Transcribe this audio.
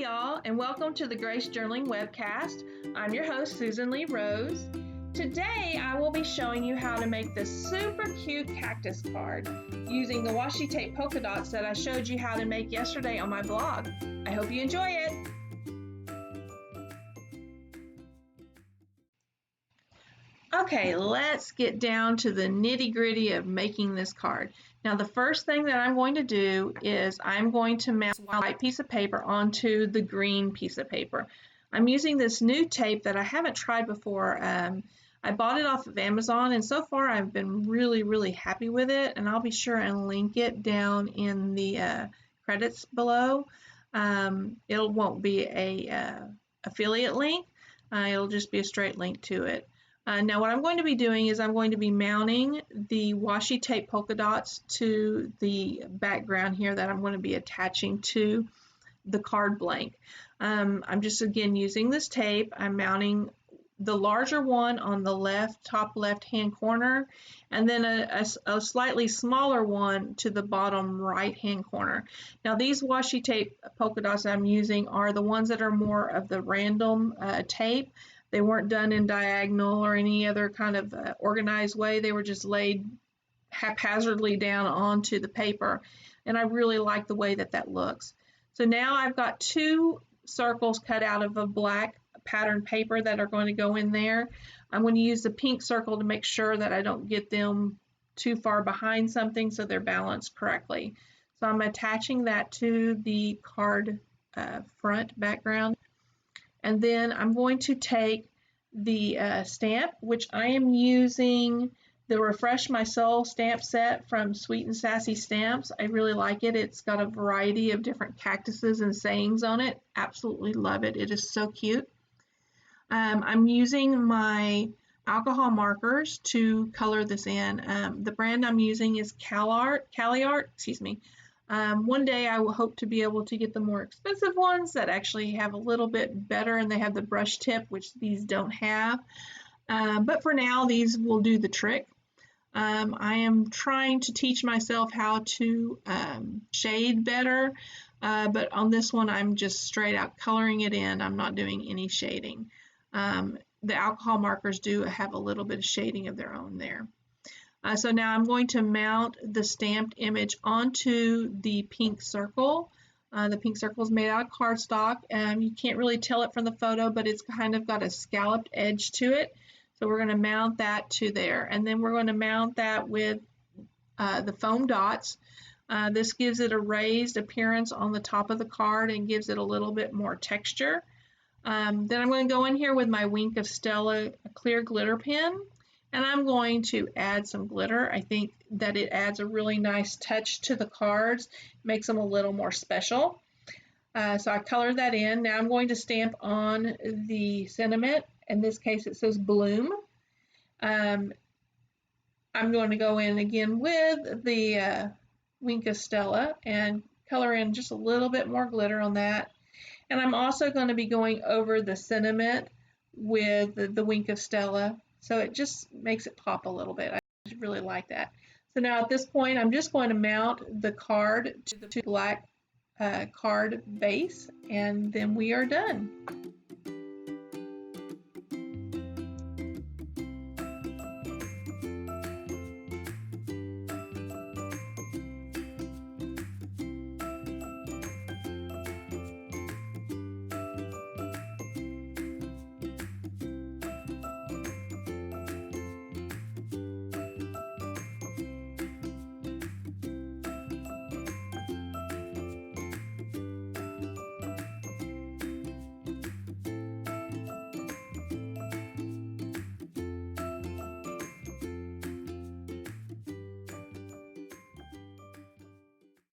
y'all, and welcome to the Grace Journaling webcast. I'm your host, Susan Lee Rose. Today, I will be showing you how to make this super cute cactus card using the washi polka dots that I showed you how to make yesterday on my blog. I hope you enjoy it. Okay, let's get down to the nitty-gritty of making this card. Now, the first thing that I'm going to do is I'm going to mount a white piece of paper onto the green piece of paper. I'm using this new tape that I haven't tried before. I bought it off of Amazon, and so far I've been really happy with it, and I'll be sure and link it down in the credits below. It won't be a affiliate link. It'll just be a straight link to it. Now what I'm going to be doing is I'm going to be mounting the washi tape polka dots to the background here that I'm going to be attaching to the card blank. I'm just again using this tape. I'm mounting the larger one on the top left hand corner, and then a slightly smaller one to the bottom right hand corner. Now these washi tape polka dots I'm using are the ones that are more of the random tape. They weren't done in diagonal or any other kind of organized way. They were just laid haphazardly down onto the paper, and I really like the way that looks. So now I've got two circles cut out of a black pattern paper that are going to go in there. I'm going to use the pink circle to make sure that I don't get them too far behind something so they're balanced correctly. So I'm attaching that to the card front background. And then I'm going to take the stamp, which I am using the Refresh My Soul stamp set from Sweet and Sassy Stamps. I really like it. It's got a variety of different cactuses and sayings on it. Absolutely love it. It is so cute. I'm using my alcohol markers to color this in. The brand I'm using is Caliart, excuse me. One day I will hope to be able to get the more expensive ones that actually have a little bit better, and they have the brush tip, which these don't have. But for now, these will do the trick. I am trying to teach myself how to shade better, but on this one I'm just straight out coloring it in. I'm not doing any shading. The alcohol markers do have a little bit of shading of their own there. So now I'm going to mount the stamped image onto the pink circle. The pink circle is made out of cardstock. You can't really tell it from the photo, but it's kind of got a scalloped edge to it. So we're going to mount that to there. And then we're going to mount that with the foam dots. This gives it a raised appearance on the top of the card and gives it a little bit more texture. Then I'm going to go in here with my Wink of Stella clear glitter pen. And I'm going to add some glitter. I think that it adds a really nice touch to the cards, makes them a little more special. So I colored that in. Now I'm going to stamp on the sentiment. In this case, it says bloom. I'm going to go in again with the Wink of Stella and color in just a little bit more glitter on that. And I'm also going to be going over the sentiment with the Wink of Stella. So it just makes it pop a little bit. I really like that. So now at this point, I'm just going to mount the card to the black card base, and then we are done.